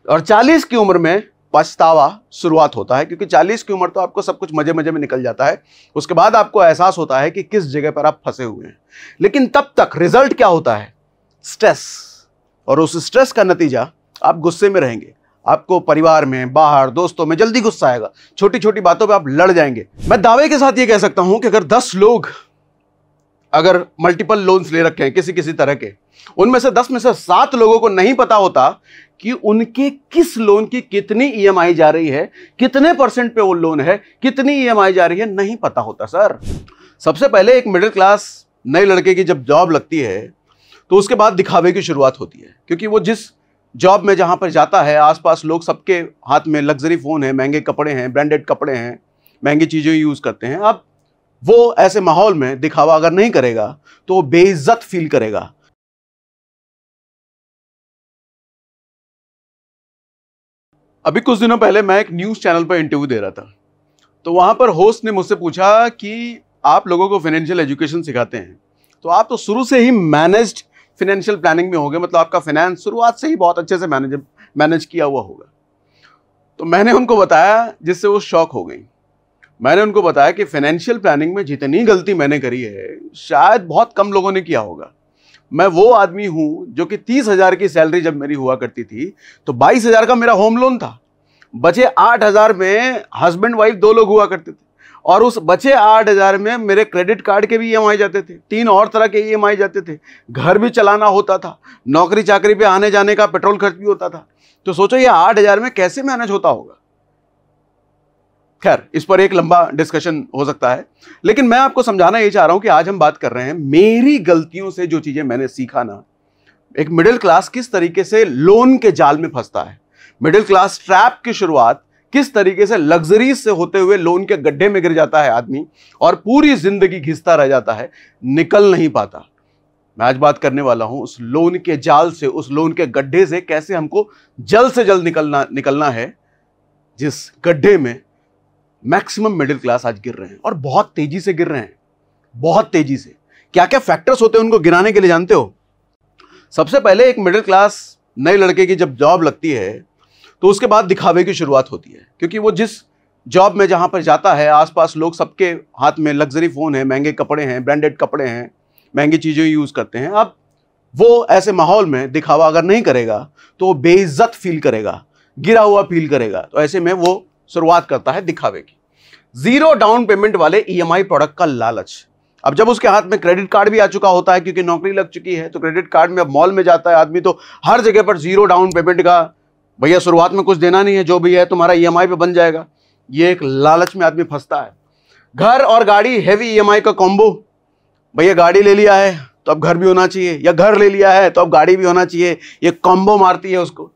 और 40 की उम्र में पछतावा शुरुआत होता है, क्योंकि 40 की उम्र तो आपको सब कुछ मजे मजे में निकल जाता है। उसके बाद आपको एहसास होता है कि किस जगह पर आप फंसे हुए हैं। लेकिन तब तक रिजल्ट क्या होता है? स्ट्रेस। और उस स्ट्रेस का नतीजा आप गुस्से में रहेंगे। आपको परिवार में, बाहर, दोस्तों में जल्दी गुस्सा आएगा। छोटी छोटी बातों पे आप लड़ जाएंगे। मैं दावे के साथ ये कह सकता हूं कि अगर 10 लोग अगर मल्टीपल लोन्स ले रखे हैं किसी तरह के, उनमें से 10 में से 7 लोगों को नहीं पता होता कि उनके किस लोन की कितनी ईएमआई जा रही है, कितने % पे वो लोन है, कितनी ईएमआई जा रही है, नहीं पता होता सर। सबसे पहले एक मिडिल क्लास नए लड़के की जब जॉब लगती है तो उसके बाद दिखावे की शुरुआत होती है, क्योंकि वो जिस जॉब में जहां पर जाता है आसपास लोग सबके हाथ में लग्जरी फोन है, महंगे कपड़े हैं, ब्रांडेड कपड़े हैं, महंगी चीजें यूज करते हैं। अब वो ऐसे माहौल में दिखावा अगर नहीं करेगा तो वो बेइज्जत फील करेगा। अभी कुछ दिनों पहले मैं एक न्यूज चैनल पर इंटरव्यू दे रहा था, तो वहां पर होस्ट ने मुझसे पूछा कि आप लोगों को फाइनेंशियल एजुकेशन सिखाते हैं, तो आप तो शुरू से ही मैनेज्ड फाइनेंशियल प्लानिंग में होंगे, मतलब आपका फाइनेंस शुरुआत से ही बहुत अच्छे से मैनेज किया हुआ होगा। तो मैंने उनको बताया, जिससे वो शॉक हो गई। मैंने उनको बताया कि फाइनेंशियल प्लानिंग में जितनी गलती मैंने करी है शायद बहुत कम लोगों ने किया होगा। मैं वो आदमी हूं जो कि 30,000 की सैलरी जब मेरी हुआ करती थी तो 22,000 का मेरा होम लोन था। बचे 8,000 में हस्बैंड वाइफ 2 लोग हुआ करते थे, और उस बचे 8,000 में मेरे क्रेडिट कार्ड के भी ईएमआई जाते थे, 3 और तरह के ईएमआई जाते थे, घर भी चलाना होता था, नौकरी चाकरी पे आने जाने का पेट्रोल खर्च भी होता था। तो सोचो ये 8,000 में कैसे मैनेज होता होगा। खैर, इस पर एक लंबा डिस्कशन हो सकता है, लेकिन मैं आपको समझाना ये चाह रहा हूं कि आज हम बात कर रहे हैं मेरी गलतियों से जो चीजें मैंने सीखा ना। एक मिडिल क्लास किस तरीके से लोन के जाल में फंसता है, मिडिल क्लास ट्रैप की शुरुआत किस तरीके से लग्जरी से होते हुए लोन के गड्ढे में गिर जाता है आदमी और पूरी जिंदगी घिसता रह जाता है, निकल नहीं पाता। मैं आज बात करने वाला हूं उस लोन के जाल से, उस लोन के गड्ढे से कैसे हमको जल्द से जल्द निकलना है, जिस गड्ढे में मैक्सिमम मिडिल क्लास आज गिर रहे हैं, और बहुत तेजी से गिर रहे हैं, बहुत तेजी से। क्या क्या फैक्टर्स होते हैं उनको गिराने के लिए जानते हो? सबसे पहले एक मिडिल क्लास नए लड़के की जब जॉब लगती है तो उसके बाद दिखावे की शुरुआत होती है, क्योंकि वो जिस जॉब में जहां पर जाता है आसपास लोग सबके हाथ में लग्जरी फोन है, महंगे कपड़े हैं, ब्रांडेड कपड़े हैं, महंगी चीजें यूज करते हैं। अब वो ऐसे माहौल में दिखावा अगर नहीं करेगा तो वो बेइज्जत फील करेगा, गिरा हुआ फील करेगा। तो ऐसे में वो शुरुआत करता है दिखावे की। 0 डाउन पेमेंट वाले ईएमआई प्रोडक्ट का लालच। अब जब उसके हाथ में क्रेडिट कार्ड भी आ चुका होता है, क्योंकि नौकरी लग चुकी है, तो क्रेडिट कार्ड में अब मॉल में जाता है आदमी तो हर जगह पर 0 डाउन पेमेंट का, भैया शुरुआत में कुछ देना नहीं है, जो भी है तुम्हारा ईएमआई पे बन जाएगा। ये एक लालच में आदमी फंसता है। घर और गाड़ी हेवी ईएमआई का कॉम्बो, भैया गाड़ी ले लिया है तो अब घर भी होना चाहिए, या घर ले लिया है तो अब गाड़ी भी होना चाहिए, ये कॉम्बो मारती है उसको।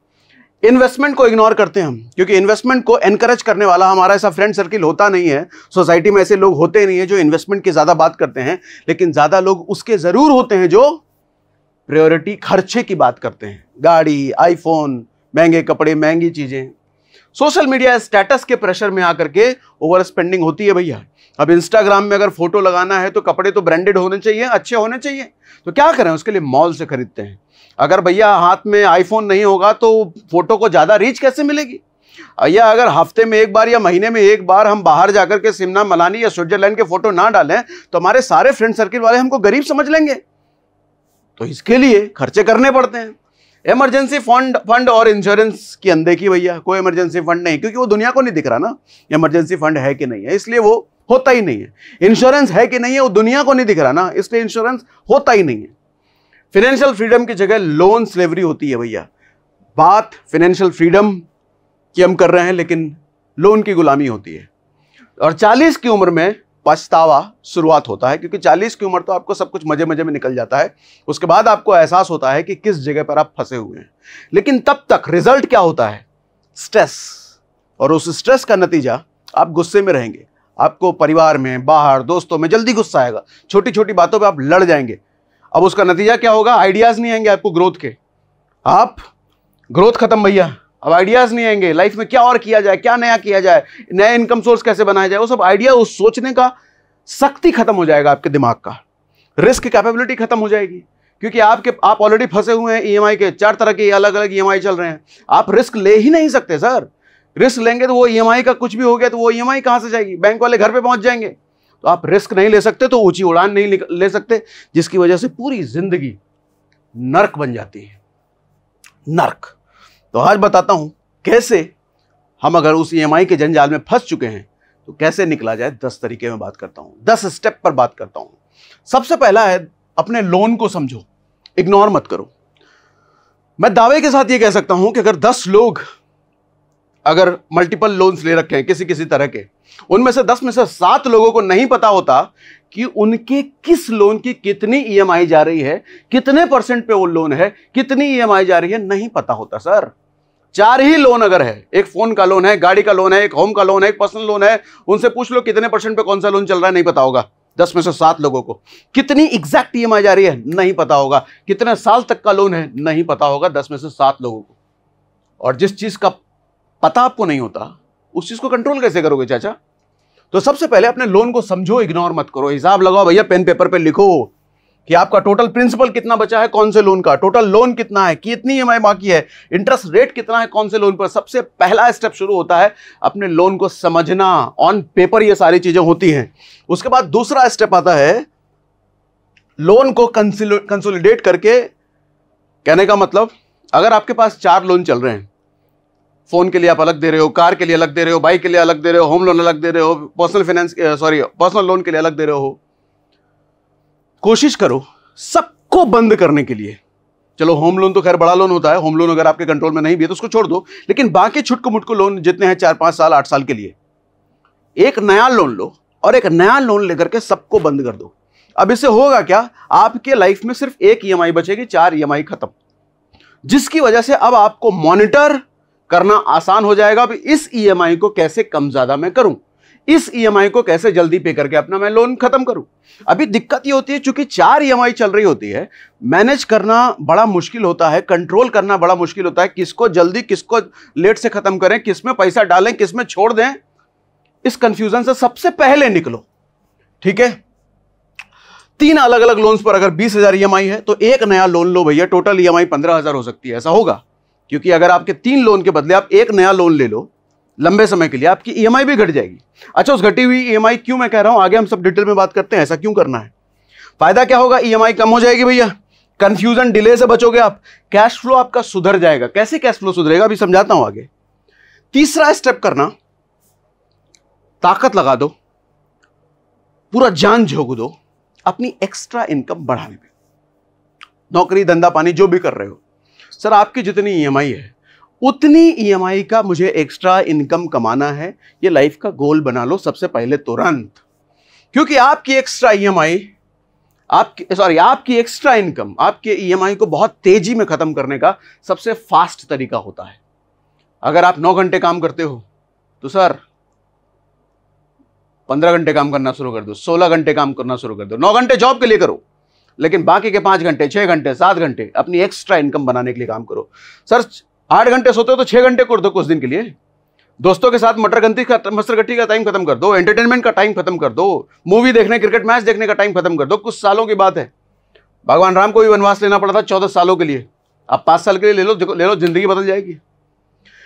इन्वेस्टमेंट को इग्नोर करते हैं हम, क्योंकि इन्वेस्टमेंट को एनकरेज करने वाला हमारा ऐसा फ्रेंड सर्किल होता नहीं है। सोसाइटी में ऐसे लोग होते नहीं है जो इन्वेस्टमेंट की ज्यादा बात करते हैं, लेकिन ज्यादा लोग उसके जरूर होते हैं जो प्रायोरिटी खर्चे की बात करते हैं। गाड़ी, आईफोन, महंगे कपड़े, महंगी चीजें। सोशल मीडिया स्टेटस के प्रेशर में आकर के ओवर स्पेंडिंग होती है भैया। अब इंस्टाग्राम में अगर फोटो लगाना है तो कपड़े तो ब्रांडेड होने चाहिए, अच्छे होने चाहिए, तो क्या करें, उसके लिए मॉल से खरीदते हैं। अगर भैया हाथ में आईफोन नहीं होगा तो फोटो को ज्यादा रीच कैसे मिलेगी? या अगर हफ्ते में एक बार या महीने में एक बार हम बाहर जाकर के शिमला, मनाली या स्विट्जरलैंड के फोटो ना डालें तो हमारे सारे फ्रेंड सर्किल वाले हमको गरीब समझ लेंगे। तो इसके लिए खर्चे करने पड़ते हैं। इमरजेंसी फंड और इंश्योरेंस की अनदेखी भैया। कोई इमरजेंसी फंड नहीं, क्योंकि वो दुनिया को नहीं दिख रहा ना इमरजेंसी फंड है कि नहीं है, इसलिए वो होता ही नहीं है। इंश्योरेंस है कि नहीं है, वो दुनिया को नहीं दिख रहा ना, इसलिए इंश्योरेंस होता ही नहीं है। फाइनेंशियल फ्रीडम की जगह लोन स्लेवरी होती है भैया। बात फाइनेंशियल फ्रीडम की हम कर रहे हैं, लेकिन लोन की गुलामी होती है। और 40 की उम्र में पछतावा शुरुआत होता है, क्योंकि 40 की उम्र तो आपको सब कुछ मजे मजे में निकल जाता है। उसके बाद आपको एहसास होता है कि किस जगह पर आप फंसे हुए हैं। लेकिन तब तक रिजल्ट क्या होता है? स्ट्रेस। और उस स्ट्रेस का नतीजा आप गुस्से में रहेंगे। आपको परिवार में, बाहर, दोस्तों में जल्दी गुस्सा आएगा। छोटी छोटी बातों पे आप लड़ जाएंगे। अब उसका नतीजा क्या होगा? आइडियाज नहीं आएंगे आपको ग्रोथ के। आप ग्रोथ खत्म भैया, अब आइडियाज नहीं आएंगे लाइफ में, क्या और किया जाए, क्या नया किया जाए, नया इनकम सोर्स कैसे बनाया जाए, वो सब आइडिया, उस सोचने का शक्ति खत्म हो जाएगा आपके दिमाग का। रिस्क कैपेबिलिटी खत्म हो जाएगी, क्योंकि आप ऑलरेडी फंसे हुए हैं ईएमआई के, 4 तरह के अलग अलग ईएमआई चल रहे हैं। आप रिस्क ले ही नहीं सकते सर। रिस्क लेंगे तो वो ईएमआई का कुछ भी हो गया तो वो ईएमआई कहां से जाएगी, बैंक वाले घर पे पहुंच जाएंगे। तो आप रिस्क नहीं ले सकते तो ऊंची उड़ान नहीं ले सकते, जिसकी वजह से पूरी जिंदगी नर्क बन जाती है, नर्क। तो आज बताता हूं कैसे हम अगर उस ईएमआई के जंजाल में फंस चुके हैं तो कैसे निकला जाए। 10 तरीके में बात करता हूं, 10 स्टेप पर बात करता हूं। सबसे पहला है अपने लोन को समझो, इग्नोर मत करो। मैं दावे के साथ यह कह सकता हूं कि अगर 10 लोग अगर मल्टीपल लोन्स ले रखे हैं किसी किसी तरह के, उनमें से 10 में से 7 लोगों को नहीं पता होता कि उनके किस लोन की कितनी ईएमआई जा रही है, कितने % पे वो लोन है, कितनी ईएमआई जा रही है, नहीं पता होता सर। 4 ही लोन अगर है, एक फोन का लोन है, गाड़ी का लोन है, एक होम का लोन है, एक पर्सनल लोन है, उनसे पूछ लो कितने % पे कौन सा लोन चल रहा है, नहीं पता होगा। 10 में से 7 लोगों को कितनी एग्जैक्ट ईएमआई जा रही है, नहीं पता होगा। कितने साल तक का लोन है, नहीं पता होगा 10 में से 7 लोगों को। और जिस चीज का पता आपको नहीं होता उस चीज को कंट्रोल कैसे करोगे चाचा? तो सबसे पहले अपने लोन को समझो, इग्नोर मत करो। हिसाब लगाओ भैया, पेन पेपर पे लिखो कि आपका टोटल प्रिंसिपल कितना बचा है कौन से लोन का, टोटल लोन कितना है, कितनी ईएमआई बाकी है, इंटरेस्ट रेट कितना है कौन से लोन पर। सबसे पहला स्टेप शुरू होता है अपने लोन को समझना। ऑन पेपर ये सारी चीजें होती हैं। उसके बाद दूसरा स्टेप आता है लोन को कंसोलिडेट करके। कहने का मतलब, अगर आपके पास 4 लोन चल रहे हैं, फोन के लिए आप अलग दे रहे हो, कार के लिए अलग दे रहे हो, बाइक के लिए अलग दे रहे हो, होम लोन अलग दे रहे हो, पर्सनल लोन के लिए अलग दे रहे हो, कोशिश करो सबको बंद करने के लिए। चलो होम लोन तो खैर बड़ा लोन होता है, होम लोन अगर आपके कंट्रोल में नहीं भी है तो उसको छोड़ दो, लेकिन बाकी छुटको मुटको लोन जितने हैं 4, 5 साल, 8 साल के लिए, एक नया लोन लो और एक नया लोन लेकर के सबको बंद कर दो। अब इससे होगा क्या, आपके लाइफ में सिर्फ एक ईएमआई बचेगी, 4 ईएमआई खत्म, जिसकी वजह से अब आपको मॉनिटर करना आसान हो जाएगा। अब इस ईएमआई को कैसे कम ज्यादा मैं करूं, इस ईएमआई को कैसे जल्दी पे करके अपना मैं लोन खत्म करूं। अभी दिक्कत ये होती है चूंकि 4 ईएमआई चल रही होती है, मैनेज करना बड़ा मुश्किल होता है, कंट्रोल करना बड़ा मुश्किल होता है, किसको जल्दी किसको लेट से खत्म करें, किसमें पैसा डालें किसमें छोड़ दें। इस कंफ्यूजन से सबसे पहले निकलो, ठीक है। 3 अलग अलग लोन्स पर अगर 20,000 ईएमआई है तो एक नया लोन लो भैया, टोटल ईएमआई 15,000 हो सकती है। ऐसा होगा क्योंकि अगर आपके 3 लोन के बदले आप एक नया लोन ले लो लंबे समय के लिए, आपकी ईएमआई भी घट जाएगी। अच्छा, उस घटी हुई ईएमआई क्यों मैं कह रहा हूं, आगे हम सब डिटेल में बात करते हैं ऐसा क्यों करना है। फायदा क्या होगा, ईएमआई कम हो जाएगी भैया, कंफ्यूजन डिले से बचोगे आप, कैश फ्लो आपका सुधर जाएगा। कैसे कैश फ्लो सुधरेगा अभी समझाता हूं आगे। तीसरा स्टेप करना, ताकत लगा दो, पूरा जान झोंक दो अपनी एक्स्ट्रा इनकम बढ़ाने पे। नौकरी धंधा पानी जो भी कर रहे हो, सर आपकी जितनी ईएमआई है उतनी ईएमआई का मुझे एक्स्ट्रा इनकम कमाना है, ये लाइफ का गोल बना लो सबसे पहले तुरंत। क्योंकि आपकी एक्स्ट्रा ईएमआई, आपकी एक्स्ट्रा इनकम आपके ईएमआई को बहुत तेजी में खत्म करने का सबसे फास्ट तरीका होता है। अगर आप 9 घंटे काम करते हो तो सर 15 घंटे काम करना शुरू कर दो, 16 घंटे काम करना शुरू कर दो। 9 घंटे जॉब के लिए करो, लेकिन बाकी के 5 घंटे, 6 घंटे, 7 घंटे अपनी एक्स्ट्रा इनकम बनाने के लिए काम करो। सर 8 घंटे सोते हो तो 6 घंटे कर दो कुछ दिन के लिए। दोस्तों के साथ मसरगट्टी का टाइम खत्म कर दो, एंटरटेनमेंट का टाइम खत्म कर दो, मूवी देखने, क्रिकेट मैच देखने का टाइम खत्म कर दो। कुछ सालों की बात है, भगवान राम को भी वनवास लेना पड़ा था 14 सालों के लिए, आप 5 साल के लिए ले लो, जिंदगी बदल जाएगी।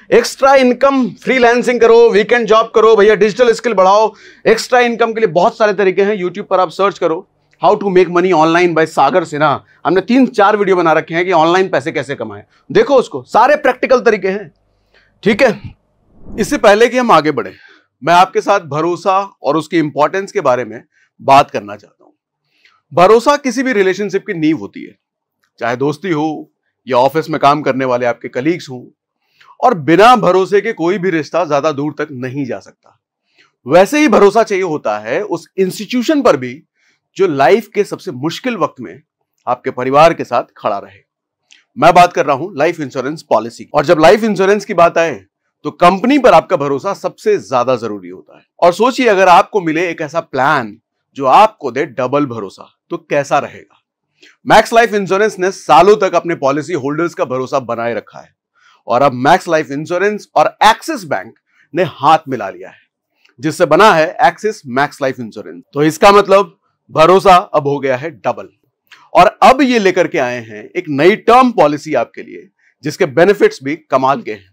एक्स्ट्रा इनकम, फ्रीलांसिंग करो, वीकेंड जॉब करो भैया, डिजिटल स्किल बढ़ाओ। एक्स्ट्रा इनकम के लिए बहुत सारे तरीके हैं, यूट्यूब पर आप सर्च करो how to make money online by Sagar Sinha. हमने 3-4 वीडियो बना रखे हैं कि ऑनलाइन पैसे कैसे कमाएं, देखो उसको, सारे प्रैक्टिकल तरीके हैं, ठीक है। इससे पहले कि हम आगे बढ़े, मैं आपके साथ भरोसा और उसकी इंपॉर्टेंस के बारे में बात करना चाहता हूं। भरोसा किसी भी रिलेशनशिप की नींव होती है, चाहे दोस्ती हो या ऑफिस में काम करने वाले आपके कलीग्स हों, और बिना भरोसे के कोई भी रिश्ता ज्यादा दूर तक नहीं जा सकता। वैसे ही भरोसा चाहिए होता है उस इंस्टीट्यूशन पर भी जो लाइफ के सबसे मुश्किल वक्त में आपके परिवार के साथ खड़ा रहे। मैं बात कर रहा हूं लाइफ इंश्योरेंस पॉलिसी की। और जब लाइफ इंश्योरेंस की बात आए तो कंपनी पर आपका भरोसा सबसे ज्यादा जरूरी होता है। और सोचिए अगर आपको मिले एक ऐसा प्लान जो आपको दे डबल भरोसा, तो कैसा रहेगा। मैक्स लाइफ इंश्योरेंस ने सालों तक अपने पॉलिसी होल्डर्स का भरोसा बनाए रखा है, और अब मैक्स लाइफ इंश्योरेंस और एक्सिस बैंक ने हाथ मिला लिया है, जिससे बना है एक्सिस मैक्स लाइफ इंश्योरेंस। तो इसका मतलब भरोसा अब हो गया है डबल। और अब ये लेकर के आए हैं एक नई टर्म पॉलिसी आपके लिए, जिसके बेनिफिट्स भी कमाल के हैं।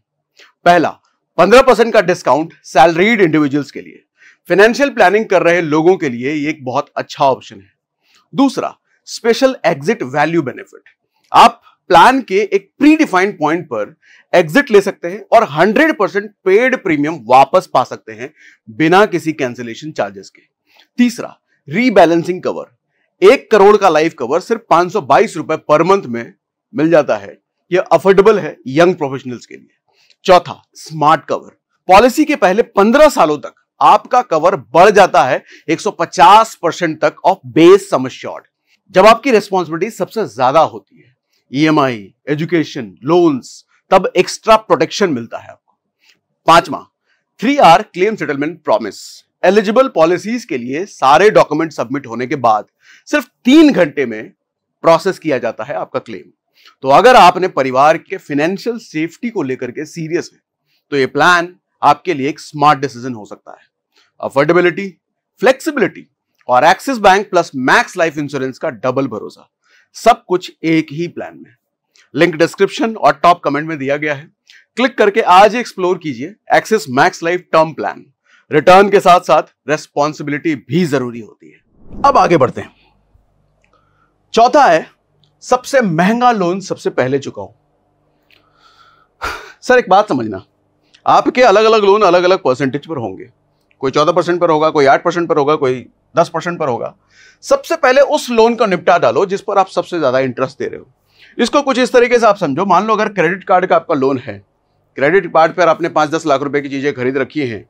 पहला, 15% का डिस्काउंट सैलरीड इंडिविजुअल्स के लिए, फाइनेंशियल प्लानिंग कर रहे लोगों के लिए ये एक बहुत अच्छा ऑप्शन है। दूसरा, स्पेशल एग्जिट वैल्यू बेनिफिट, आप प्लान के एक प्री डिफाइंड पॉइंट पर एग्जिट ले सकते हैं और 100% पेड प्रीमियम वापस पा सकते हैं बिना किसी कैंसिलेशन चार्जेस के। तीसरा, रीबैलेंसिंग कवर, 1 करोड़ का लाइफ कवर सिर्फ 522 रुपए पर मंथ में मिल जाता है। यह अफोर्डेबल है यंग प्रोफेशनल्स के लिए। चौथा, स्मार्ट कवर, पॉलिसी के पहले 15 सालों तक आपका कवर बढ़ जाता है 150% तक ऑफ बेस सम एश्योर्ड। जब आपकी रिस्पॉन्सिबिलिटी सबसे ज्यादा होती है, EMI, एजुकेशन, लोन्स, तब एक्स्ट्रा प्रोटेक्शन मिलता है आपको। पांचवा, 3R claim settlement promise, eligible policies के लिए सारे डॉक्यूमेंट सबमिट होने के बाद सिर्फ 3 घंटे में प्रोसेस किया जाता है आपका क्लेम। तो अगर आपने परिवार के फाइनेंशियल सेफ्टी को लेकर के सीरियस है तो ये प्लान आपके लिए एक स्मार्ट डिसीजन हो सकता है। अफोर्डेबिलिटी, फ्लेक्सिबिलिटी और axis bank plus max life insurance का डबल भरोसा, सब कुछ एक ही प्लान में। लिंक डिस्क्रिप्शन और टॉप कमेंट में दिया गया है, क्लिक करके आज ही एक्सप्लोर कीजिए axis max life term plan. Return के साथ साथ रेस्पॉन्सिबिलिटी भी जरूरी होती है। अब आगे बढ़ते हैं। चौथा है, सबसे महंगा लोन सबसे पहले चुकाओ। सर एक बात समझना, आपके अलग अलग लोन अलग अलग परसेंटेज पर होंगे, कोई 14% पर होगा, कोई 8% पर होगा, कोई 10% पर होगा। सबसे पहले उस लोन को निपटा डालो जिस पर आप सबसे ज्यादा इंटरेस्ट दे रहे हो। इसको कुछ इस तरीके से आप समझो, मान लो अगर क्रेडिट कार्ड का आपका लोन है, क्रेडिट कार्ड पर आपने 5-10 लाख रुपए की चीजें खरीद रखी हैं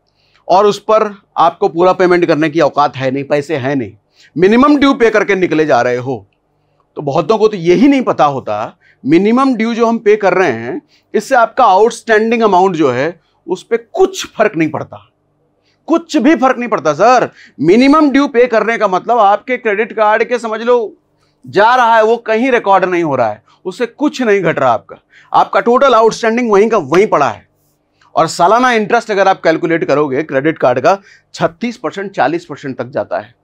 और उस पर आपको पूरा पेमेंट करने की औकात है नहीं, पैसे है नहीं, मिनिमम ड्यू पे करके निकले जा रहे हो, तो बहुतों को तो यही नहीं पता होता मिनिमम ड्यू जो हम पे कर रहे हैं इससे आपका आउटस्टैंडिंग अमाउंट जो है उस पर कुछ फर्क नहीं पड़ता, कुछ भी फर्क नहीं पड़ता सर। मिनिमम ड्यू पे करने का मतलब आपके क्रेडिट कार्ड के समझ लो जा रहा है, वो कहीं रिकॉर्ड नहीं हो रहा है, उससे कुछ नहीं घट रहा, आपका टोटल आउटस्टैंडिंग वहीं का वहीं पड़ा है। और सालाना इंटरेस्ट अगर आप कैलकुलेट करोगे क्रेडिट कार्ड का 36% 40% तक जाता है।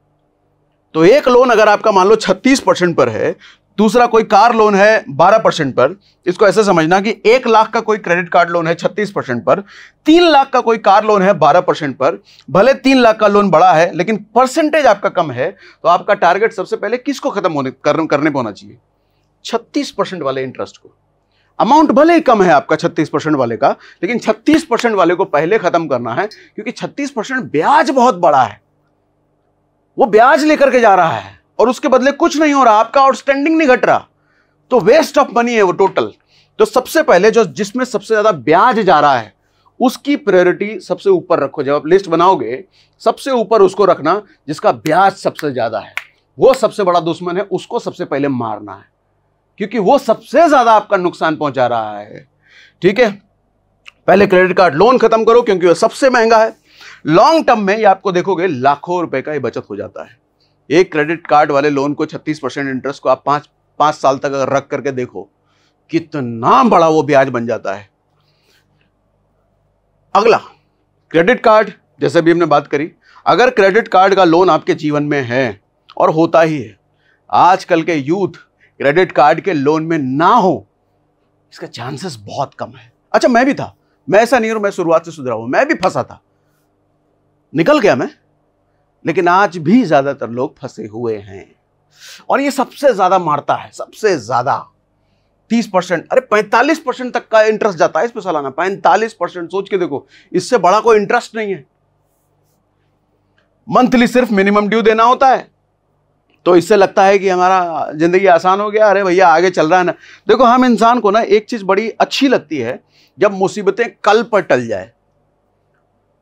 तो एक लोन अगर आपका मान लो 36% पर है, दूसरा कोई कार लोन है 12% पर, इसको ऐसे समझना कि 1 लाख का कोई क्रेडिट कार्ड लोन है 36% पर, 3 लाख का कोई कार लोन है 12% पर। भले 3 लाख का लोन बड़ा है लेकिन परसेंटेज आपका कम है, तो आपका टारगेट सबसे पहले किसको खत्म करने पर होना चाहिए? 36% वाले इंटरेस्ट को। अमाउंट भले ही कम है आपका 36% वाले का, लेकिन 36% वाले को पहले खत्म करना है, क्योंकि 36% ब्याज बहुत बड़ा है, वो ब्याज लेकर के जा रहा है और उसके बदले कुछ नहीं हो रहा, आपका आउटस्टैंडिंग नहीं घट रहा, तो वेस्ट ऑफ मनी है वो टोटल। तो सबसे पहले जो जिसमें सबसे ज्यादा ब्याज जा रहा है उसकी प्रायोरिटी सबसे ऊपर रखो। जब आप लिस्ट बनाओगे सबसे ऊपर उसको रखना जिसका ब्याज सबसे ज्यादा है, वो सबसे बड़ा दुश्मन है, उसको सबसे पहले मारना है, क्योंकि वो सबसे ज्यादा आपका नुकसान पहुंचा रहा है। ठीक है, पहले क्रेडिट कार्ड लोन खत्म करो क्योंकि वो सबसे महंगा है। लॉन्ग टर्म में ये आपको देखोगे लाखों रुपए का ही बचत हो जाता है। एक क्रेडिट कार्ड वाले लोन को 36% इंटरेस्ट को आप 5 साल तक अगर रख करके देखो कितना बड़ा वो ब्याज बन जाता है। अगला, क्रेडिट कार्ड, जैसे भी हमने बात करी, अगर क्रेडिट कार्ड का लोन आपके जीवन में है और होता ही है, आजकल के यूथ क्रेडिट कार्ड के लोन में ना हो इसका चांसेस बहुत कम है। अच्छा मैं भी था, मैं ऐसा नहीं हूं मैं शुरुआत से सुधरा हूं, मैं भी फंसा था, निकल गया मैं, लेकिन आज भी ज्यादातर लोग फंसे हुए हैं और ये सबसे ज्यादा मारता है, सबसे ज्यादा 30%, अरे 45% तक का इंटरेस्ट जाता है इस पे सालाना। 45% सोच के देखो, इससे बड़ा कोई इंटरेस्ट नहीं है। मंथली सिर्फ मिनिमम ड्यू देना होता है, तो इससे लगता है कि हमारा जिंदगी आसान हो गया, अरे भैया आगे चल रहा है ना। देखो हम इंसान को ना एक चीज बड़ी अच्छी लगती है, जब मुसीबतें कल पर टल जाए।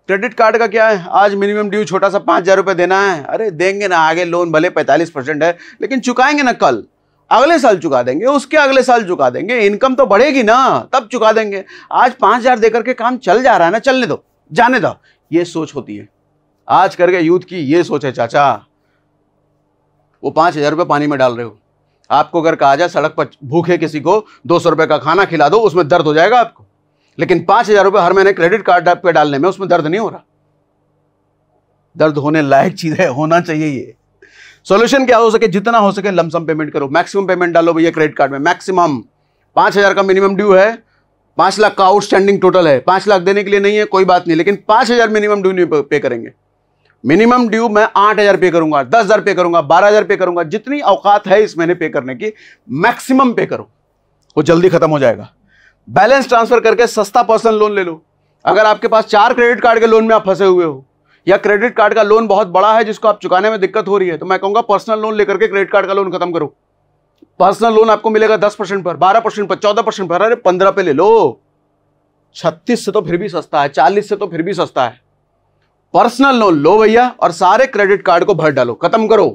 क्रेडिट कार्ड का क्या है, आज मिनिमम ड्यू छोटा सा 5,000 रुपए देना है, अरे देंगे ना, आगे लोन भले 45% है लेकिन चुकाएंगे ना, कल अगले साल चुका देंगे, उसके अगले साल चुका देंगे, इनकम तो बढ़ेगी ना तब चुका देंगे। आज 5,000 देकर के काम चल जा रहा है ना, चलने दो, जाने दो, ये सोच होती है आज करके यूथ की। ये सोच है चाचा, वो 5,000 रुपये पानी में डाल रहे हो। आपको अगर कहा जाए सड़क पर भूखे किसी को 200 रुपये का खाना खिला दो, उसमें दर्द हो जाएगा आपको, लेकिन 5,000 रुपये हर महीने क्रेडिट कार्ड पे डालने में उसमें दर्द नहीं हो रहा। दर्द होने लायक चीज है, होना चाहिए ये। सॉल्यूशन क्या हो सके, जितना हो सके लमसम पेमेंट करो, मैक्सिमम पेमेंट डालो भैया क्रेडिट कार्ड में। मैक्सिमम 5,000 का मिनिमम ड्यू है, 5 लाख का आउटस्टैंडिंग टोटल है, 5 लाख देने के लिए नहीं है कोई बात नहीं, लेकिन 5,000 मिनिमम ड्यू नहीं पे करेंगे। मिनिमम ड्यू मैं 8,000 पे करूंगा, 10,000 पे करूंगा, 12,000 पे करूंगा, जितनी औकात है इस महीने पे करने की मैक्सिमम पे करो, वो जल्दी खत्म हो जाएगा। बैलेंस ट्रांसफर करके सस्ता पर्सनल लोन ले लो। अगर आपके पास 4 क्रेडिट कार्ड के लोन में आप फंसे हुए हो, या क्रेडिट कार्ड का लोन बहुत बड़ा है जिसको आप चुकाने में दिक्कत हो रही है, तो मैं कहूंगा पर्सनल लोन लेकर के क्रेडिट कार्ड का लोन खत्म करो। पर्सनल लोन आपको मिलेगा 10% पर, 12% पर, 14% पर, अरे 15 पे ले लो। 36 से तो फिर भी सस्ता है, 40 से तो फिर भी सस्ता है। पर्सनल लोन लो भैया और सारे क्रेडिट कार्ड को भर डालो, खत्म करो।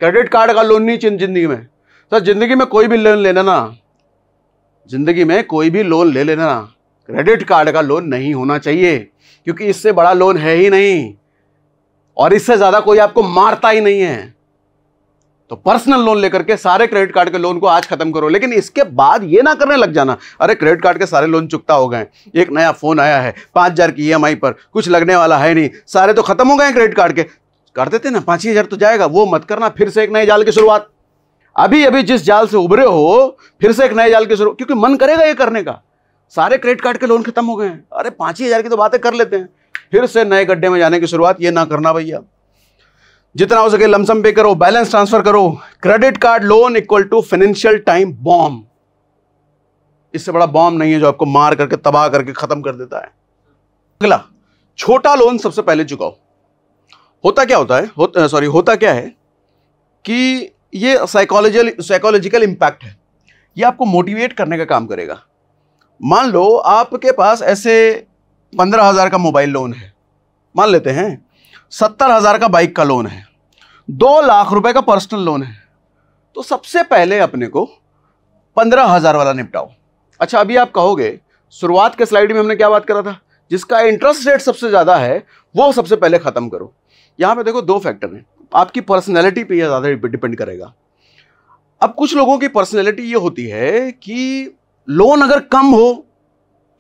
क्रेडिट कार्ड का लोन नहीं चाहिए जिंदगी में। सर जिंदगी में कोई भी लोन लेना ना, जिंदगी में कोई भी लोन ले लेना ना, क्रेडिट कार्ड का लोन नहीं होना चाहिए, क्योंकि इससे बड़ा लोन है ही नहीं और इससे ज्यादा कोई आपको मारता ही नहीं है। तो पर्सनल लोन लेकर के सारे क्रेडिट कार्ड के लोन को आज खत्म करो। लेकिन इसके बाद ये ना करने लग जाना, अरे क्रेडिट कार्ड के सारे लोन चुकता हो गए, एक नया फोन आया है 5,000 की EMI पर, कुछ लगने वाला है नहीं, सारे तो खत्म हो गए क्रेडिट कार्ड के, कर देते ना 5,000 तो जाएगा, वो मत करना। फिर से एक नए जाल की शुरुआत। अभी अभी जिस जाल से उभरे हो फिर से एक नए जाल की शुरुआत, क्योंकि मन करेगा ये करने का। सारे क्रेडिट कार्ड के लोन खत्म हो गए हैं, अरे 5,000 की तो बातें कर लेते हैं, फिर से नए गड्ढे में जाने की शुरुआत। ये ना करना भैया, जितना हो सके लमसम पे करो, बैलेंस ट्रांसफर करो। Credit card loan equal to financial time bomb. इससे बड़ा बॉम्ब नहीं है जो आपको मार करके तबाह करके खत्म कर देता है। अगला, छोटा लोन सबसे पहले चुकाओ। होता क्या है कि ये साइकोलॉजिकल इंपैक्ट है, ये आपको मोटिवेट करने का काम करेगा। मान लो आपके पास ऐसे 15,000 का मोबाइल लोन है, मान लेते हैं 70,000 का बाइक का लोन है, 2 लाख रुपए का पर्सनल लोन है, तो सबसे पहले अपने को 15,000 वाला निपटाओ। अच्छा, अभी आप कहोगे शुरुआत के स्लाइड में हमने क्या बात करा था, जिसका इंटरेस्ट रेट सबसे ज्यादा है वो सबसे पहले खत्म करो। यहां पे देखो 2 फैक्टर हैं, आपकी पर्सनैलिटी पे यह ज्यादा डिपेंड करेगा। अब कुछ लोगों की पर्सनैलिटी ये होती है कि लोन अगर कम हो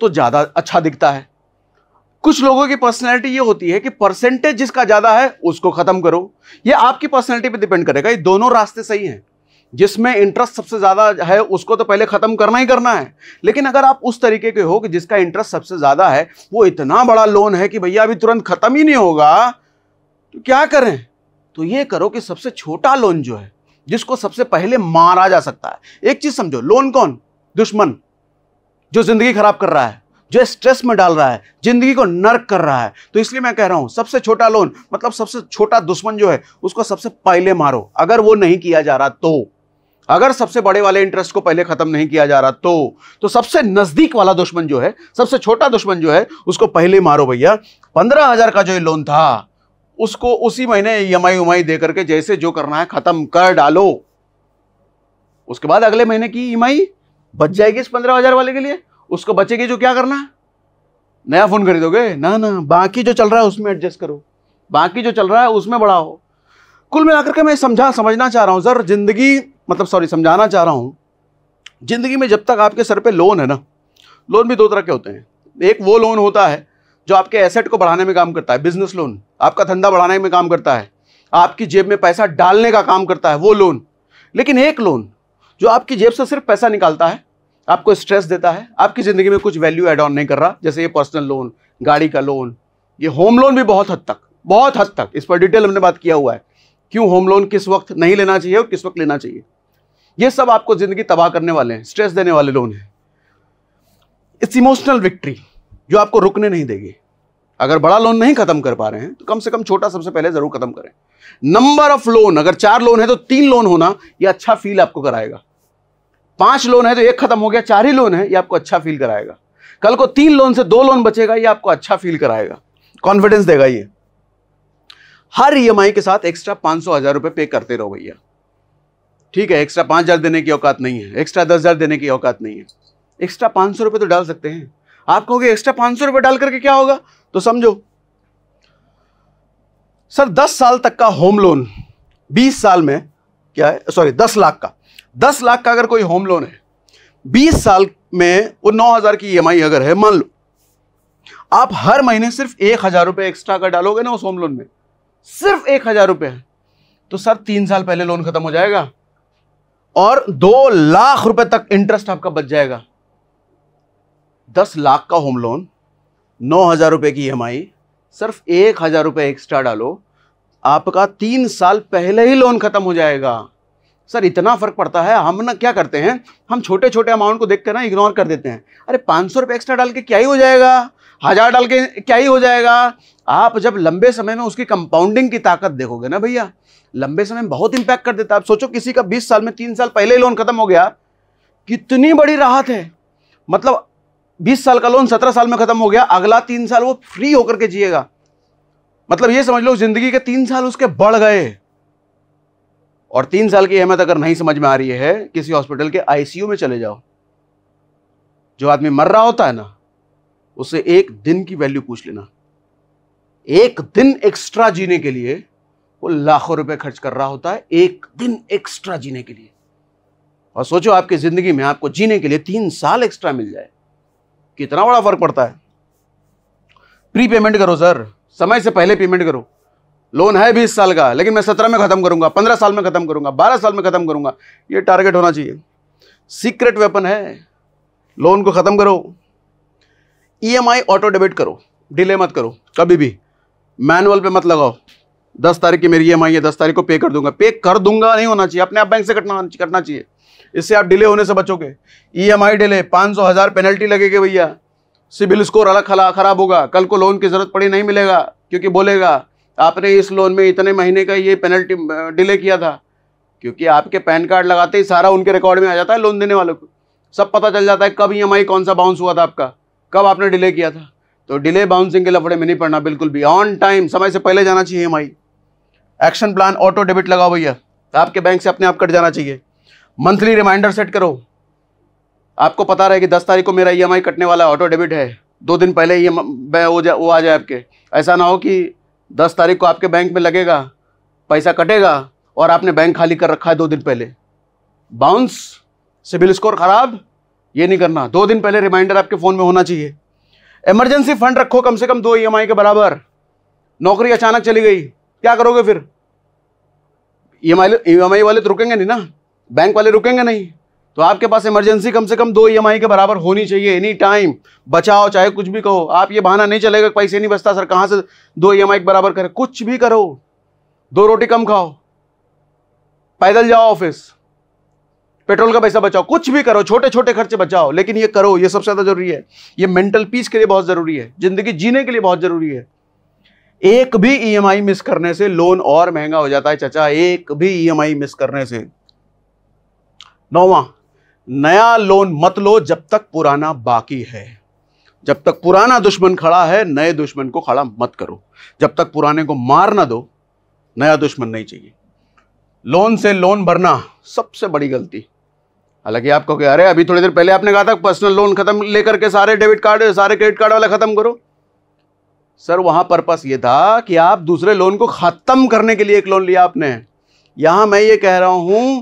तो ज्यादा अच्छा दिखता है, कुछ लोगों की पर्सनैलिटी ये होती है कि परसेंटेज जिसका ज्यादा है उसको खत्म करो। ये आपकी पर्सनैलिटी पे डिपेंड करेगा। ये दोनों रास्ते सही हैं, जिसमें इंटरेस्ट सबसे ज्यादा है उसको तो पहले खत्म करना ही करना है। लेकिन अगर आप उस तरीके के हो कि जिसका इंटरेस्ट सबसे ज्यादा है, वो इतना बड़ा लोन है कि भैया अभी तुरंत खत्म ही नहीं होगा, तो क्या करें? तो ये करो कि सबसे छोटा लोन जो है, जिसको सबसे पहले मारा जा सकता है। एक चीज समझो, लोन कौन? दुश्मन, जो जिंदगी खराब कर रहा है, जो स्ट्रेस में डाल रहा है, जिंदगी को नर्क कर रहा है। तो इसलिए मैं कह रहा हूं सबसे छोटा लोन मतलब सबसे छोटा दुश्मन जो है उसको सबसे पहले मारो। अगर वो नहीं किया जा रहा तो, अगर सबसे बड़े वाले इंटरेस्ट को पहले खत्म नहीं किया जा रहा तो सबसे नजदीक वाला दुश्मन जो है, सबसे छोटा दुश्मन जो है, उसको पहले मारो भैया। 15,000 का जो लोन था उसको उसी महीने EMI दे करके जैसे जो करना है खत्म कर डालो। उसके बाद अगले महीने की EMI बच जाएगी इस 15,000 वाले के लिए, उसको बचेगी जो क्या करना है, नया फोन खरीदोगे ना, बाकी जो चल रहा है उसमें एडजस्ट करो, बाकी जो चल रहा है उसमें बढ़ाओ। कुल मिलाकर के मैं समझना चाह रहा हूं सर, समझाना चाह रहा हूं, जिंदगी में जब तक आपके सर पे लोन है ना, लोन भी 2 तरह के होते हैं। एक वो लोन होता है जो आपके एसेट को बढ़ाने में काम करता है, बिजनेस लोन, आपका धंधा बढ़ाने में काम करता है, आपकी जेब में पैसा डालने का काम करता है, वो लोन। लेकिन एक लोन जो आपकी जेब से सिर्फ पैसा निकालता है, आपको स्ट्रेस देता है, आपकी जिंदगी में कुछ वैल्यू एड ऑन नहीं कर रहा, जैसे ये पर्सनल लोन, गाड़ी का लोन, ये होम लोन भी बहुत हद तक इस पर डिटेल हमने बात किया हुआ है, क्यों होम लोन किस वक्त नहीं लेना चाहिए और किस वक्त लेना चाहिए। ये सब आपको जिंदगी तबाह करने वाले हैं, स्ट्रेस देने वाले लोन है। इट्स इमोशनल विक्ट्री जो आपको रुकने नहीं देगी। अगर बड़ा लोन नहीं खत्म कर पा रहे हैं तो कम से कम छोटा सबसे पहले जरूर खत्म करें। नंबर ऑफ लोन, अगर 4 लोन है तो 3 लोन होना ये अच्छा फील आपको कराएगा। 5 लोन है तो 1 खत्म हो गया, 4 ही लोन है, ये आपको अच्छा फील कराएगा। कल को 3 लोन से 2 लोन बचेगा, ये आपको अच्छा फील कराएगा, कॉन्फिडेंस देगा। ये हर EMI के साथ एक्स्ट्रा 500-1000 रुपए पे करते रहो भैया। ठीक है, एक्स्ट्रा 5,000 देने की औकात नहीं है, एक्स्ट्रा 10,000 देने की औकात नहीं है, एक्स्ट्रा 500 रुपए तो डाल सकते हैं। आप कहोगे एक्स्ट्रा 500 रुपए डाल करके क्या होगा, तो समझो सर 10 साल तक का होम लोन 20 साल में क्या है, 10 लाख का अगर कोई होम लोन है 20 साल में, वो 9,000 की EMI अगर है, मान लो आप हर महीने सिर्फ 1,000 रुपए एक्स्ट्रा का डालोगे ना उस होम लोन में, सिर्फ 1,000 रुपए है, तो सर 3 साल पहले लोन खत्म हो जाएगा और 2 लाख रुपए तक इंटरेस्ट आपका बच जाएगा। 10 लाख का होम लोन, 9,000 रुपए की EMI, सिर्फ 1,000 रुपए एक्स्ट्रा डालो, आपका 3 साल पहले ही लोन खत्म हो जाएगा। सर इतना फर्क पड़ता है। हम ना क्या करते हैं, हम छोटे छोटे अमाउंट को देखकर ना इग्नोर कर देते हैं। अरे 500 रुपए एक्स्ट्रा डाल के क्या ही हो जाएगा, 1000 डाल के क्या ही हो जाएगा। आप जब लंबे समय में उसकी कंपाउंडिंग की ताकत देखोगे ना भैया, लंबे समय में बहुत इंपैक्ट कर देता है। आप सोचो किसी का 20 साल में 3 साल पहले ही लोन खत्म हो गया, कितनी बड़ी राहत है। मतलब 20 साल का लोन 17 साल में खत्म हो गया, अगला 3 साल वो फ्री होकर के जिएगा। मतलब ये समझ लो जिंदगी के 3 साल उसके बढ़ गए। और 3 साल की अहमियत अगर नहीं समझ में आ रही है, किसी हॉस्पिटल के ICU में चले जाओ। जो आदमी मर रहा होता है ना, उससे 1 दिन की वैल्यू पूछ लेना। 1 दिन एक्स्ट्रा जीने के लिए वो लाखों रुपए खर्च कर रहा होता है, 1 दिन एक्स्ट्रा जीने के लिए। और सोचो आपकी जिंदगी में आपको जीने के लिए 3 साल एक्स्ट्रा मिल जाए, कितना बड़ा फर्क पड़ता है। प्री पेमेंट करो सर, समय से पहले पेमेंट करो। लोन है 20 साल का, लेकिन मैं 17 में खत्म करूंगा, 15 साल में खत्म करूंगा, 12 साल में खत्म करूंगा, ये टारगेट होना चाहिए। सीक्रेट वेपन है, लोन को खत्म करो। EMI ऑटो डेबिट करो, डिले मत करो कभी भी। मैनुअल पे मत लगाओ, 10 तारीख की मेरी EMI है, 10 तारीख को पे कर दूंगा। पे कर दूंगा नहीं होना चाहिए, अपने आप बैंक से कटना चाहिए। इससे आप डिले होने से बचोगे। EMI डिले 500 1000 पेनल्टी लगेगी भैया। सिबिल स्कोर अलग खराब होगा, कल को लोन की जरूरत पड़ी नहीं मिलेगा, क्योंकि बोलेगा आपने इस लोन में इतने महीने का ये पेनल्टी डिले किया था। क्योंकि आपके पैन कार्ड लगाते ही सारा उनके रिकॉर्ड में आ जाता है, लोन देने वालों को सब पता चल जाता है कब EMI कौन सा बाउंस हुआ था आपका, कब आपने डिले किया था। तो डिले बाउंसिंग के लफड़े में नहीं पड़ना बिल्कुल भी। ऑन टाइम, समय से पहले जाना चाहिए EMI। Action plan auto debit लगाओ भैया, आपके बैंक से अपने आप कट जाना चाहिए। मंथली रिमाइंडर सेट करो, आपको पता रहे कि 10 तारीख को मेरा EMI कटने वाला ऑटो डेबिट है, 2 दिन पहले वो आ जाए आपके। ऐसा ना हो कि 10 तारीख को आपके बैंक में लगेगा, पैसा कटेगा और आपने बैंक खाली कर रखा है 2 दिन पहले। बाउंस, सिबिल स्कोर खराब, ये नहीं करना। 2 दिन पहले रिमाइंडर आपके फोन में होना चाहिए। इमरजेंसी फंड रखो कम से कम 2 EMI के बराबर। नौकरी अचानक चली गई, क्या करोगे फिर? EMI वाले तो रुकेंगे नहीं ना, बैंक वाले रुकेंगे नहीं, तो आपके पास इमरजेंसी कम से कम 2 EMI के बराबर होनी चाहिए। एनी टाइम बचाओ, चाहे कुछ भी कहो। आप ये बहाना नहीं चलेगा, पैसे नहीं बचता सर, कहां से 2 EMI के बराबर करें। कुछ भी करो, 2 रोटी कम खाओ, पैदल जाओ ऑफिस, पेट्रोल का पैसा बचाओ, कुछ भी करो, छोटे छोटे खर्चे बचाओ, लेकिन ये करो। ये सबसे ज्यादा जरूरी है। ये मेंटल पीस के लिए बहुत जरूरी है, जिंदगी जीने के लिए बहुत जरूरी है। एक भी EMI मिस करने से लोन और महंगा हो जाता है चाचा, एक भी EMI मिस करने से। 9वां, नया लोन मत लो जब तक पुराना बाकी है। जब तक पुराना दुश्मन खड़ा है, नए दुश्मन को खड़ा मत करो। जब तक पुराने को मार ना दो, नया दुश्मन नहीं चाहिए। लोन से लोन भरना सबसे बड़ी गलती। हालांकि आप कहोगे अरे अभी थोड़ी देर पहले आपने कहा था पर्सनल लोन खत्म लेकर के सारे डेबिट कार्ड, सारे क्रेडिट कार्ड वाला खत्म करो। सर वहां पर्पस ये था कि आप दूसरे लोन को खत्म करने के लिए एक लोन लिया आपने। यहां मैं ये कह रहा हूं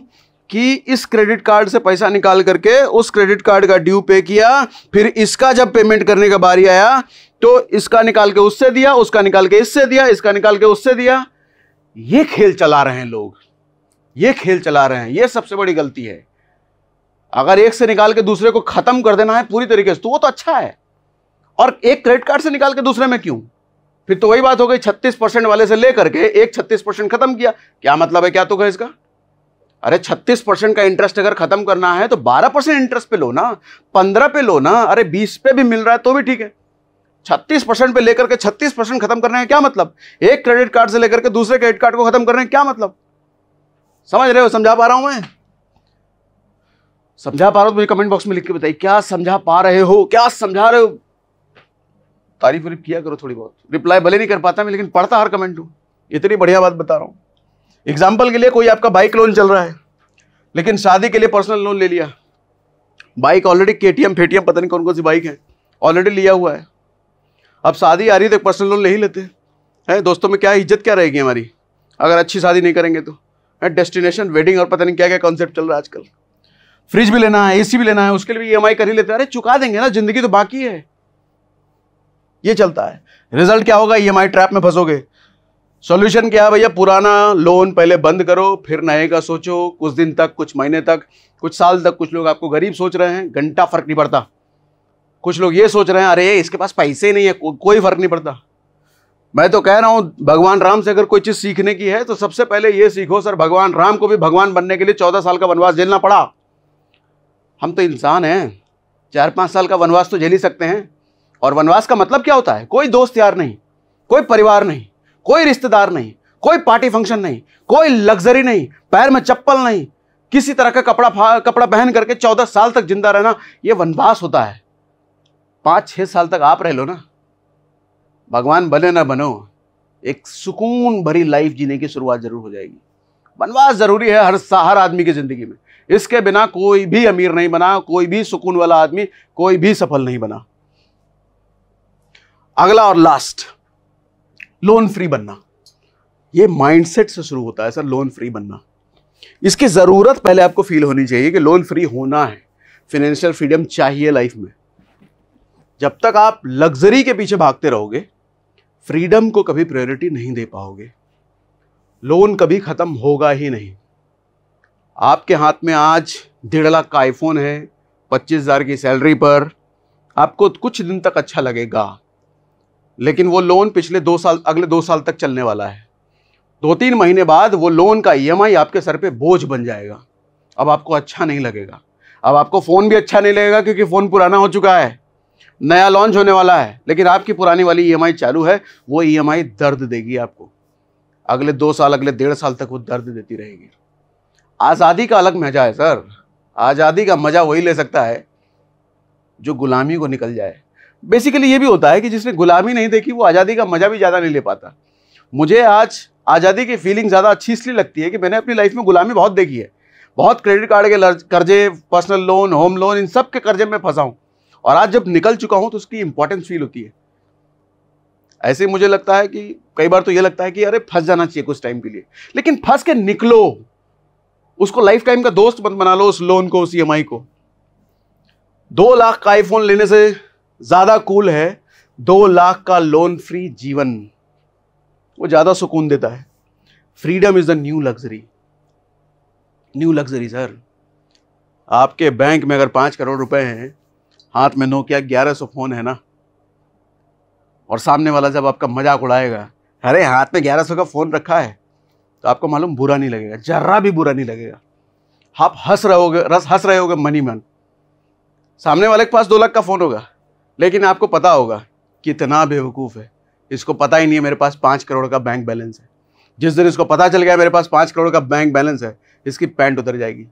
कि इस क्रेडिट कार्ड से पैसा निकाल करके उस क्रेडिट कार्ड का ड्यू पे किया, फिर इसका जब पेमेंट करने का बारी आया तो इसका निकाल के उससे दिया, उसका निकाल के इससे दिया, इसका निकाल के उससे दिया। ये खेल चला रहे हैं लोग, ये खेल चला रहे हैं। ये सबसे बड़ी गलती है। अगर एक से निकाल के दूसरे को खत्म कर देना है पूरी तरीके से तो वो तो अच्छा है, और एक क्रेडिट कार्ड से निकाल के दूसरे में क्यों? फिर तो वही बात हो गई, 36% वाले से लेकर के एक 36% खत्म किया। क्या मतलब है, क्या तो है इसका? अरे 36% का इंटरेस्ट अगर खत्म करना है तो 12% इंटरेस्ट पे लो ना, 15 पे लो ना, अरे 20 पे भी मिल रहा है तो भी ठीक है। 36% पे लेकर के 36% खत्म करने का क्या मतलब? एक क्रेडिट कार्ड से लेकर के दूसरे क्रेडिट कार्ड को खत्म करने का क्या मतलब? समझ रहे हो? समझा पा रहा हूं मैं? समझा पा रहा हो तो मुझे कमेंट बॉक्स में लिख के बताइए, क्या समझा पा रहे हो, क्या समझा रहे हो। तारीफ किया करो थोड़ी बहुत। रिप्लाई भले नहीं कर पाता मैं, लेकिन पढ़ता हर कमेंट हूं। इतनी बढ़िया बात बता रहा हूं। एग्जाम्पल के लिए, कोई आपका बाइक लोन चल रहा है, लेकिन शादी के लिए पर्सनल लोन ले लिया। बाइक ऑलरेडी KTM फेटीएम पता नहीं कौन कौन सी बाइक है, ऑलरेडी लिया हुआ है। अब शादी आ रही है तो पर्सनल लोन ले ही लेते हैं। दोस्तों में क्या इज्जत क्या रहेगी हमारी अगर अच्छी शादी नहीं करेंगे तो। डेस्टिनेशन वेडिंग और पता नहीं क्या क्या कॉन्सेप्ट चल रहा है आजकल। फ्रिज भी लेना है, AC भी लेना है, उसके लिए भी EMI कर ही लेते हैं। अरे चुका देंगे ना, जिंदगी तो बाकी है। ये चलता है। रिजल्ट क्या होगा? EMI ट्रैप में फंसोगे। सॉल्यूशन क्या है भैया? पुराना लोन पहले बंद करो, फिर नए का सोचो, कुछ दिन तक, कुछ महीने तक, कुछ साल तक। कुछ लोग आपको गरीब सोच रहे हैं, घंटा फर्क नहीं पड़ता। कुछ लोग ये सोच रहे हैं अरे इसके पास पैसे नहीं है, कोई फर्क नहीं पड़ता। मैं तो कह रहा हूं भगवान राम से अगर कोई चीज सीखने की है तो सबसे पहले ये सीखो सर, भगवान राम को भी भगवान बनने के लिए 14 साल का वनवास झेलना पड़ा। हम तो इंसान हैं, 4-5 साल का वनवास तो झेल ही सकते हैं। और वनवास का मतलब क्या होता है? कोई दोस्त यार नहीं, कोई परिवार नहीं, कोई रिश्तेदार नहीं, कोई पार्टी फंक्शन नहीं, कोई लग्जरी नहीं, पैर में चप्पल नहीं, किसी तरह का कपड़ा पहन करके 14 साल तक जिंदा रहना, यह वनवास होता है। 5-6 साल तक आप रह लो ना, भगवान बने ना बनो, एक सुकून भरी लाइफ जीने की शुरुआत जरूर हो जाएगी। वनवास जरूरी है हर आदमी की जिंदगी में। इसके बिना कोई भी अमीर नहीं बना, कोई भी सुकून वाला आदमी, कोई भी सफल नहीं बना। अगला और लास्ट, लोन फ्री बनना। यह माइंडसेट से शुरू होता है सर, लोन फ्री बनना। इसकी जरूरत पहले आपको फील होनी चाहिए कि लोन फ्री होना है, फाइनेंशियल फ्रीडम चाहिए लाइफ में। जब तक आप लग्जरी के पीछे भागते रहोगे, फ्रीडम को कभी प्रायोरिटी नहीं दे पाओगे। लोन कभी खत्म होगा ही नहीं। आपके हाथ में आज 1.5 लाख का आईफोन है, 25,000 की सैलरी पर, आपको कुछ दिन तक अच्छा लगेगा, लेकिन वो लोन अगले 2 साल तक चलने वाला है। 2-3 महीने बाद वो लोन का EMI आपके सर पे बोझ बन जाएगा। अब आपको अच्छा नहीं लगेगा। अब आपको फोन भी अच्छा नहीं लगेगा क्योंकि फोन पुराना हो चुका है, नया लॉन्च होने वाला है, लेकिन आपकी पुरानी वाली EMI चालू है। वो EMI दर्द देगी आपको अगले 2 साल, अगले 1.5 साल तक वो दर्द देती रहेगी। आज़ादी का अलग मजा है सर। आज़ादी का मजा वही ले सकता है जो गुलामी को निकल जाए। बेसिकली ये भी होता है कि जिसने गुलामी नहीं देखी वो आज़ादी का मजा भी ज़्यादा नहीं ले पाता। मुझे आज आज़ादी की फीलिंग ज़्यादा अच्छी इसलिए लगती है कि मैंने अपनी लाइफ में गुलामी बहुत देखी है। बहुत क्रेडिट कार्ड के कर्जे, पर्सनल लोन, होम लोन, इन सब के कर्जे में फंसा हूँ। और आज जब निकल चुका हूँ तो उसकी इंपॉर्टेंस फील होती है। ऐसे मुझे लगता है कि कई बार तो ये लगता है कि अरे फंस जाना चाहिए कुछ टाइम के लिए, लेकिन फंस के निकलो, उसको लाइफ टाइम का दोस्त मत बना लो उस लोन को, उस EMI को। 2 लाख का आईफोन लेने से ज्यादा कूल है 2 लाख का लोन फ्री जीवन। वो ज्यादा सुकून देता है। Freedom is the new luxury. New luxury sir. आपके बैंक में अगर 5 करोड़ रुपए हैं, हाथ में नोकिया 1100 फोन है ना, और सामने वाला जब आपका मजाक उड़ाएगा, अरे हाथ में 1100 का फोन रखा है, तो आपको मालूम बुरा नहीं लगेगा, जर्रा भी बुरा नहीं लगेगा। आप हंस रहे होगे मनी मन। सामने वाले के पास 2 लाख का फोन होगा, लेकिन आपको पता होगा कितना बेवकूफ है, इसको पता ही नहीं है मेरे पास 5 करोड़ का बैंक बैलेंस है। जिस दिन इसको पता चल गया मेरे पास 5 करोड़ का बैंक बैलेंस है, इसकी पैंट उतर जाएगी।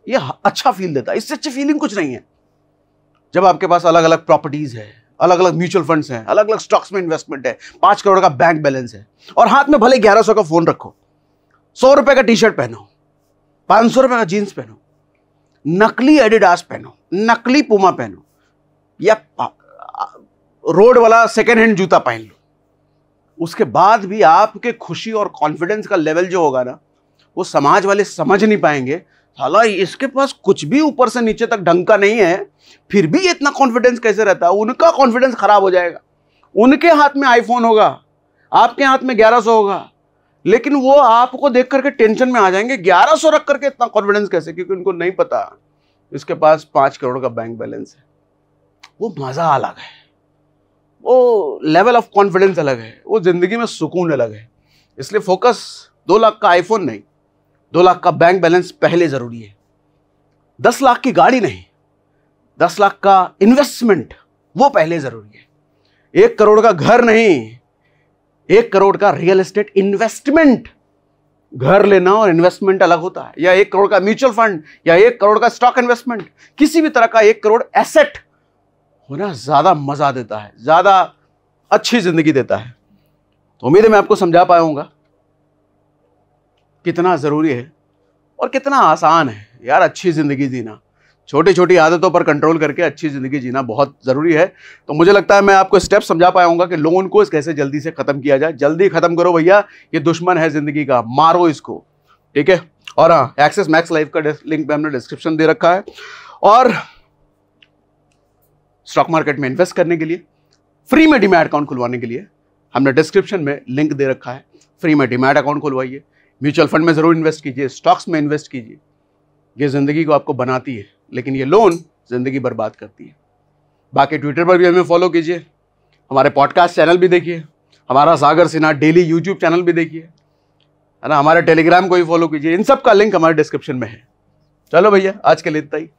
ये अच्छा फील देता है, इससे अच्छी फीलिंग कुछ नहीं है। जब आपके पास अलग अलग प्रॉपर्टीज है, अलग अलग म्यूचुअल फंड्स हैं, अलग अलग स्टॉक्स में इन्वेस्टमेंट है, 5 करोड़ का बैंक बैलेंस है, और हाथ में भले 1100 का फोन रखो, 100 रुपए का टी-शर्ट पहनो, 500 रुपए का जीन्स पहनो, नकली एडिडास पहनो, नकली पुमा पहनो, या रोड वाला सेकेंड हैंड जूता पहन लो, उसके बाद भी आपके खुशी और कॉन्फिडेंस का लेवल जो होगा ना, वो समाज वाले समझ नहीं पाएंगे। साला इसके पास कुछ भी ऊपर से नीचे तक ढंग का नहीं है, फिर भी इतना कॉन्फिडेंस कैसे रहता है? उनका कॉन्फिडेंस खराब हो जाएगा। उनके हाथ में आईफोन होगा, आपके हाथ में 1100 होगा, लेकिन वो आपको देख करके टेंशन में आ जाएंगे, 1100 रख करके इतना कॉन्फिडेंस कैसे? क्योंकि उनको नहीं पता इसके पास 5 करोड़ का बैंक बैलेंस है। वो मजा अलग है, वो लेवल ऑफ कॉन्फिडेंस अलग है, वो जिंदगी में सुकून अलग है। इसलिए फोकस 2 लाख का आईफोन नहीं, 2 लाख का बैंक बैलेंस पहले जरूरी है। 10 लाख की गाड़ी नहीं, 10 लाख का इन्वेस्टमेंट वो पहले जरूरी है। 1 करोड़ का घर नहीं, 1 करोड़ का रियल एस्टेट इन्वेस्टमेंट। घर लेना और इन्वेस्टमेंट अलग होता है। या 1 करोड़ का म्यूचुअल फंड, या 1 करोड़ का स्टॉक इन्वेस्टमेंट, किसी भी तरह का 1 करोड़ एसेट होना ज्यादा मजा देता है, ज्यादा अच्छी जिंदगी देता है। तो उम्मीद है मैं आपको समझा पाया हूंगा कितना जरूरी है और कितना आसान है यार अच्छी जिंदगी जीना। छोटी छोटी आदतों पर कंट्रोल करके अच्छी जिंदगी जीना बहुत जरूरी है। तो मुझे लगता है मैं आपको स्टेप समझा पाया हूंगा कि लोन को कैसे जल्दी से खत्म किया जाए। जल्दी खत्म करो भैया, ये दुश्मन है जिंदगी का, मारो इसको, ठीक है। और हाँ, एक्सेस मैक्स लाइफ का लिंक पे हमने डिस्क्रिप्शन दे रखा है। और स्टॉक मार्केट में इन्वेस्ट करने के लिए, फ्री में डीमैट अकाउंट खुलवाने के लिए हमने डिस्क्रिप्शन में लिंक दे रखा है, फ्री में डीमैट अकाउंट खुलवाइए, म्यूचुअल फंड में ज़रूर इन्वेस्ट कीजिए, स्टॉक्स में इन्वेस्ट कीजिए। ये ज़िंदगी को आपको बनाती है, लेकिन ये लोन ज़िंदगी बर्बाद करती है। बाकी ट्विटर पर भी हमें फॉलो कीजिए, हमारे पॉडकास्ट चैनल भी देखिए, हमारा सागर सिन्हा डेली यूट्यूब चैनल भी देखिए, है ना, हमारे टेलीग्राम को भी फॉलो कीजिए। इन सब का लिंक हमारे डिस्क्रिप्शन में है। चलो भैया, आज के लिए इतना ही।